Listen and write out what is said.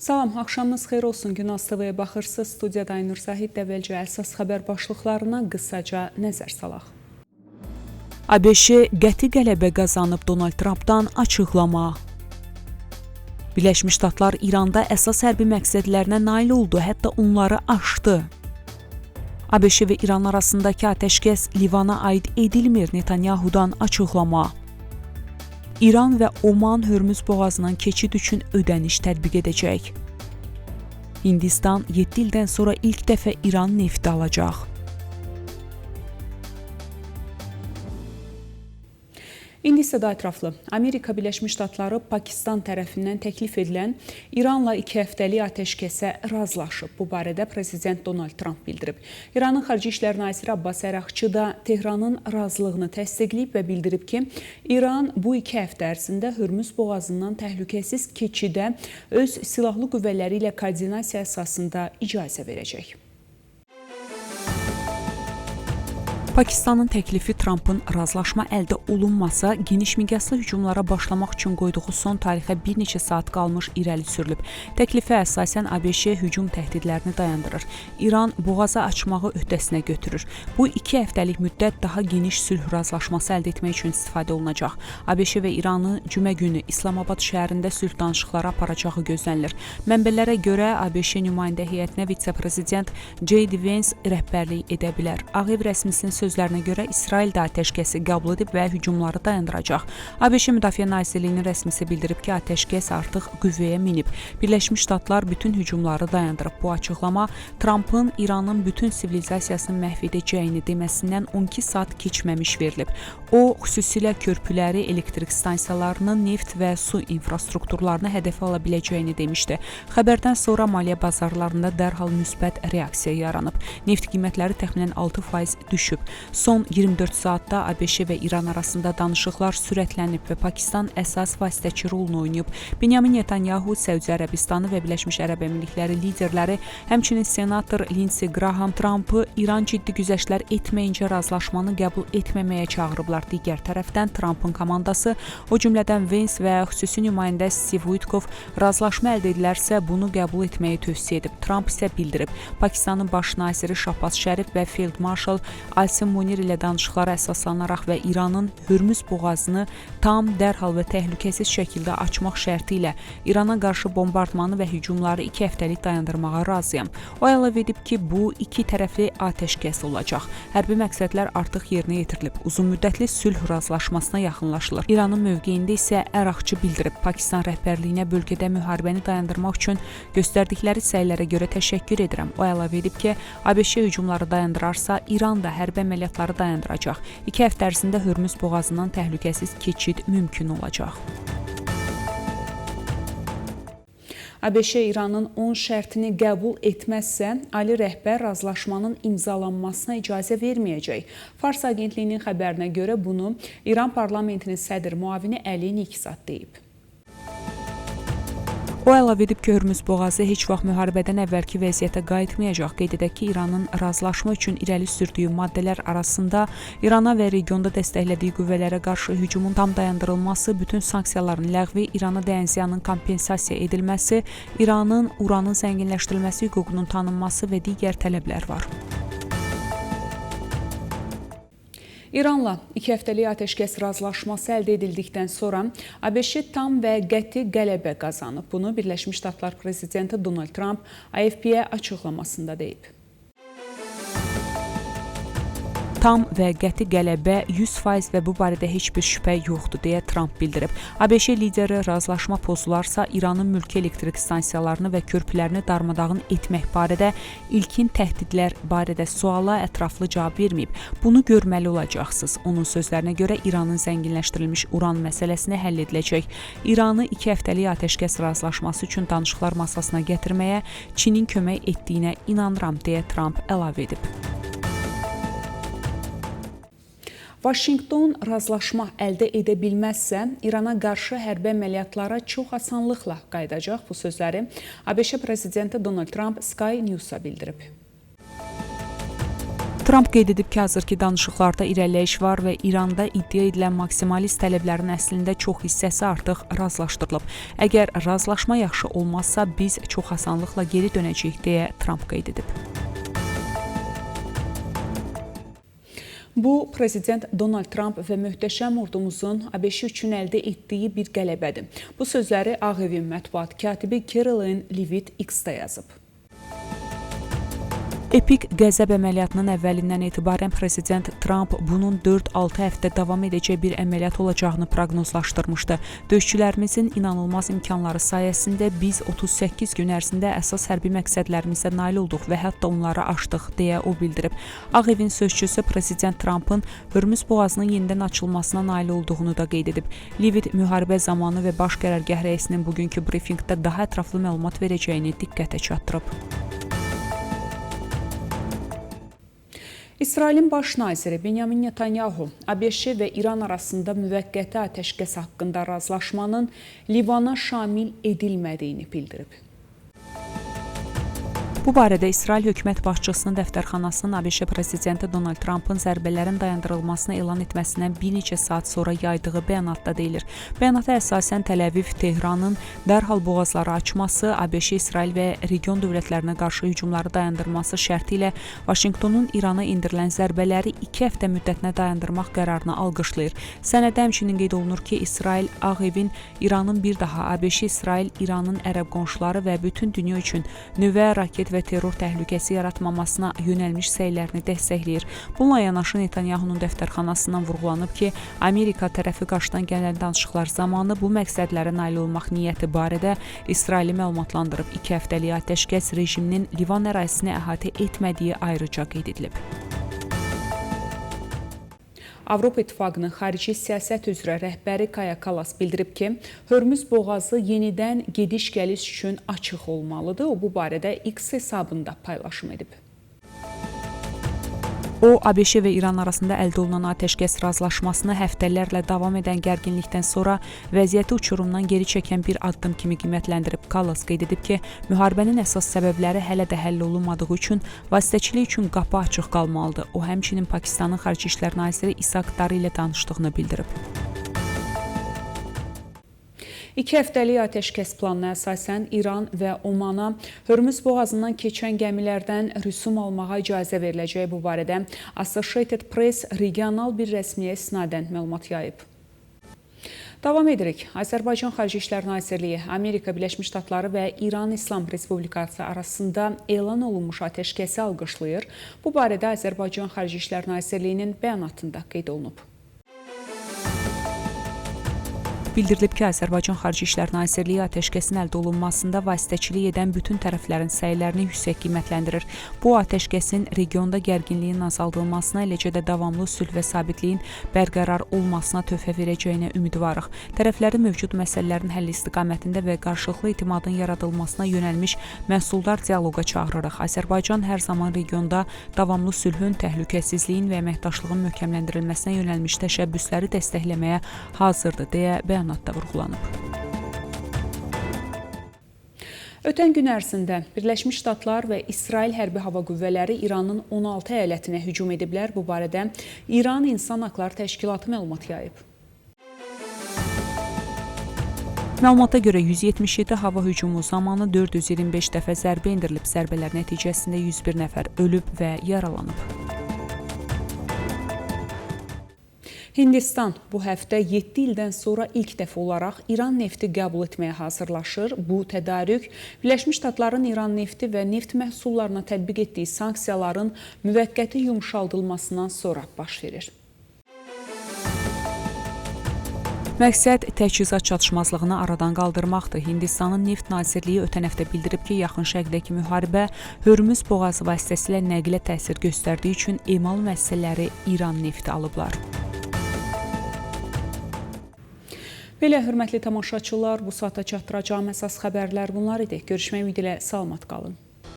Salam, axşamınız xeyir olsun. Günaz TV-yə baxırsınız. Studiyada Aynur Zahid əvvəlcə əsas xəbər başlıqlarına qısaca nəzər salaq. ABŞ qəti qələbə qazanıb Donald Trumpdan açıqlama. Birləşmiş Ştatlar İranda əsas hərbi məqsədlərinə nail oldu, hətta onları aşdı. ABŞ və İran arasındakı atəşkəs Livana aid edilmir, Netanyahudan açıqlama. İran və Oman Hörmüz boğazından keçid üçün ödəniş tətbiq edəcək. Hindistan 7 ildən sonra ilk dəfə İran nefti alacaq. İndi isə daha ətraflı. Amerika Birləşmiş Ştatları Pakistan tərəfindən təklif edilən İranla 2 həftəlik atəşkəsə razılaşıb. Bu barədə Prezident Donald Trump bildirib. İranın Xarici İşlər Naziri Abbas Əraqçı da Tehranın razılığını təsdiqləyib və bildirib ki, İran bu 2 həftə ərzində Hörmüz boğazından təhlükəsiz keçidə öz silahlı qüvvələri ilə koordinasiya əsasında icazə verəcək. Pakistanın təklifi Trumpın razılaşma əldə olunmasa, geniş miqyaslı hücumlara başlamaq üçün qoyduğu son tarixə bir neçə saat qalmış irəli sürülüb. Təklifə əsasən ABŞ hücum təhdidlərini dayandırır. İran boğazı açmağı öhdəsinə götürür. Bu 2 həftəlik müddət daha geniş sülh razılaşması əldə etmək üçün istifadə olunacaq. ABŞ və İranı cümə günü İslamabad şəhərində sülh danışıqları aparacağı gözlənilir. Mənbələrə görə ABŞ nümayəndə heyətinə vitse-prezident J.D. Vance rəhbərlik edə bilər. Ağ Ev rəsmisinin sözlərinə görə İsrail də atəşkəsi qəbul edib və hücumları dayandıracaq. ABŞ Müdafiə Nazirliyinin rəsmisi bildirib ki, atəşkəs artıq qüvvəyə minib. Birləşmiş Ştatlar bütün hücumları dayandırıb. Bu açıqlama Trumpın İranın bütün sivilizasiyasını məhv edəcəyini deməsindən 12 saat keçməmiş verilib. O, xüsusilə körpüləri, elektrik stansiyalarını, neft və su infrastrukturlarını hədəfə ala biləcəyini demişdi. Xəbərdən sonra maliyyə bazarlarında dərhal müsbət reaksiya yaranıb. Neft qiymətləri təxminən 6% düşüb. Son 24 saatda ABŞ və İran arasında danışıqlar sürətlənib və Pakistan əsas vasitəçi rolunu oynayıb. Benyamin Netanyahu, Səudiyyə Ərəbistanı və Birləşmiş Ərəb Əmirlikləri liderləri, həmçinin senator Lindsey Graham Trumpı İran ciddi güzəştlər etməyincə razılaşmanı qəbul etməməyə çağırıblar. Digər tərəfdən Trumpın komandası, o cümlədən Vance və xüsusi nümayəndə Steve Witkoff razılaşma əldə edilərsə bunu qəbul etməyi tövsiyə edib. Trump isə bildirib. Pakistanın baş naziri Shahbaz Sharif və Field Marshal Asim Munir ilə danışıqlara əsaslanaraq və İranın Hörmüz boğazını tam, dərhal və təhlükəsiz şəkildə açmaq şərti ilə İrana qarşı bombardmanı və hücumları 2 həftəlik dayandırmağa razıyam. O əlavə edib ki, bu 2 tərəfli atəşkəs olacaq. Hərbi məqsədlər artıq yerinə yetirilib. Uzun müddətli sülh razılaşmasına yaxınlaşılır. İranın mövqeyində isə Əraqçı bildirib. Pakistan rəhbərliyinə bölgədə müharibəni dayandırmaq üçün göstərdikləri səylərə görə təşəkkür edirəm. O əlavə edib ki, ABŞ hücumları dayandırarsa, İran da hərbi əməliyyatları dayandıracaq. 2 həftə ərzində Hörmüz boğazından təhlükəsiz keçid mümkün olacaq. ABŞ İranın 10 şərtini qəbul etməzsə, ali rəhbər razılaşmanın imzalanmasına icazə verməyəcək. Fars agentliyinin xəbərinə görə bunu İran parlamentinin sədr müavini Əli Nikzad deyib. O əlavə edib ki, Hörmüz boğazı heç vaxt müharibədən əvvəlki vəziyyətə qayıtmayacaq. Qeyd edək ki, İranın razılaşma üçün irəli sürdüyü maddələr arasında İrana və regionda dəstəklədiyi qüvvələrə qarşı hücumun tam dayandırılması, bütün sanksiyaların ləğvi, İrana dəyən ziyanın kompensasiya edilməsi, İranın uranın zənginləşdirilməsi hüququnun tanınması və digər tələblər var. İranla 2 həftəlik atəşkəs razılaşması əldə edildikdən sonra ABŞ tam və qəti qələbə qazanıb. Bunu Birləşmiş Ştatlar prezidenti Donald Trump AFP-yə açıqlamasında deyib. Tam və qəti qələbə 100% və bu barədə heç bir şübhə yoxdur, deyə Trump bildirib. ABŞ lideri razılaşma pozularsa İranın mülki elektrik stansiyalarını və körpülərini darmadağın etmək barədə ilkin təhdidlər barədə suala ətraflı cavab verməyib. Bunu görməli olacaqsınız. Onun sözlərinə görə İranın zənginləşdirilmiş uran məsələsini həll ediləcək. İranı 2 həftəlik atəşkəs razılaşması üçün danışıqlar masasına gətirməyə Çinin kömək etdiyinə inanıram, deyə Trump əlavə edib. Vaşinqton razılaşma əldə edə bilməzsə, İrana qarşı hərbi əməliyyatlara çox asanlıqla qayıdacaq. Bu sözləri ABŞ prezidenti Donald Trump Sky News-a bildirib. Tramp qeyd edib ki, hazırki danışıqlarda irəliləyiş var və İranda iddia edilən maksimalist tələblərin əslində çox hissəsi artıq razılaşdırılıb. Əgər razılaşma yaxşı olmazsa, biz çox asanlıqla geri dönəcəyik, deyə Tramp qeyd edib. Bu, Prezident Donald Trump və möhtəşəm ordumuzun ABŞ üçün əldə etdiyi bir qələbədir. Bu sözləri Ağ Evin mətbuat katibi Caroline Leavitt X-də yazıb. Epik qəzəb əməliyyatının əvvəlindən etibarən Prezident Trump bunun 4-6 həftə davam edəcək bir əməliyyat olacağını proqnozlaşdırmışdı. Döyüşçülərimizin inanılmaz imkanları sayəsində biz 38 gün ərzində əsas hərbi məqsədlərimizə nail olduq və hətta onları aşdıq, deyə o bildirib. Ağ Evin sözçüsü Prezident Trumpın Hörmüz boğazının yenidən açılmasına nail olduğunu da qeyd edib. Leavitt müharibə zamanı və baş qərargah rəisinin bugünkü brifinqdə daha ətraflı məlumat verəcəyini diqqətə çatdırıb. İsrailin baş naziri Benyamin Netanyahu ABŞ və İran arasında müvəqqəti atəşkəs haqqında razılaşmanın Livana şamil edilmədiyini bildirib. Bu barədə İsrail hökumət başçısının dəftərxanasının ABŞ prezidenti Donald Trumpın zərbələrin dayandırılmasını elan etməsindən bir neçə saat sonra yaydığı bəyanatda deyilir. Bəyanata əsasən Təl-Əviv, Tehranın dərhal boğazları açması, ABŞ, İsrail və region dövlətlərinə qarşı hücumları dayandırması şərti ilə Vaşinqtonun İrana endirilən zərbələri 2 həftə müddətinə dayandırmaq qərarını alqışlayır. Sənəddə həmçinin qeyd olunur ki, İsrail Ağ Evin İranın bir daha ABŞ, İsrail, İranın ərəb qonşuları və bütün dünya üçün nüvə, raket və terror təhlükəsi yaratmamasına yönəlmiş səylərini dəstəkləyir. Bununla yanaşı Netanyahunun dəftərxanasından vurğulanıb ki, Amerika tərəfi qarşıdan gələn danışıqlar zamanı bu məqsədlərə nail olmaq niyyəti barədə İsraili məlumatlandırıb. 2 həftəlik atəşkəs rejiminin Livan ərazisini əhatə etmədiyi ayrıca qeyd edilib. Avropa İttifaqının xarici siyasət üzrə rəhbəri Kaja Kallas bildirib ki, Hörmüz boğazı yenidən gediş-gəliş üçün açıq olmalıdır. O, bu barədə X hesabında paylaşım edib. O, ABŞ və İran arasında əldə olunan atəşkəs razılaşmasını həftələrlə davam edən gərginlikdən sonra vəziyyəti uçurumdan geri çəkən bir addım kimi qiymətləndirib. Kallas qeyd edib ki, müharibənin əsas səbəbləri hələ də həll olunmadığı üçün vasitəçilik üçün qapı açıq qalmalıdır. O, həmçinin Pakistanın Xarici İşlər Naziri İshaq Dar ilə danışdığını bildirib. 2 həftəlik atəşkəs planına əsasən İran və Omana Hörmüz boğazından keçən gəmilərdən rüsum almağa icazə veriləcək. Bu barədə Associated Press regional bir rəsmiyə isnadən məlumat yayıb. Davam edirik. Azərbaycan Xarici İşlər Nazirliyi Amerika Birləşmiş Ştatları və İran İslam Respublikası arasında elan olunmuş atəşkəsi alqışlayır. Bu barədə Azərbaycan Xarici İşlər Nazirliyinin bəyanatında qeyd olunub. Bildirilib ki, Azərbaycan Xarici İşlər Nazirliyi atəşkəsin əldə olunmasında vasitəçilik edən bütün tərəflərin səylərini yüksək qiymətləndirir. Bu, atəşkəsin regionda gərginliyin azaldılmasına, eləcə də davamlı sülh və sabitliyin bərqərar olmasına töhfə verəcəyinə ümidvarıq. Tərəfləri mövcud məsələlərin həlli istiqamətində və qarşılıqlı etimadın yaradılmasına yönəlmiş məhsuldar dialoqa çağırırıq. Azərbaycan hər zaman regionda davamlı sülhün, təhlükəsizliyin və əməkdaşlığın möhkəmləndirilməsinə yönəlmiş təşəbbüsləri dəstəkləməyə hazırdır, deyə bəyanatda vurğulanıb. Ötən gün ərzində Birləşmiş Ştatlar və İsrail hərbi hava qüvvələri İranın 16 əyalətinə hücum ediblər. Bu barədə İran İnsan Haqları Təşkilatı məlumat yayıb. Məlumata görə 177 hava hücumu zamanı 425 dəfə zərbə endirilib. Zərbələr nəticəsində 101 nəfər ölüb və yaralanıb. Hindistan bu həftə 7 ildən sonra ilk dəfə olaraq İran nefti qəbul etməyə hazırlaşır. Bu tədarük Birləşmiş Ştatların İran nefti və neft məhsullarına tətbiq etdiyi sanksiyaların müvəqqəti yumşaldılmasından sonra baş verir. Məqsəd təchizat çatışmazlığını aradan qaldırmaqdır. Hindistanın Neft Nazirliyi ötən həftə bildirib ki, Yaxın Şərqdəki müharibə Hörmüz boğazı vasitəsilə nəqlə təsir göstərdiyi üçün emal müəssisələri İran nefti alıblar. Belə, hörmətli tamaşaçılar, bu saata çatdıracağım əsas xəbərlər bunlar idi. Görüşmək ümidi ilə salamat qalın.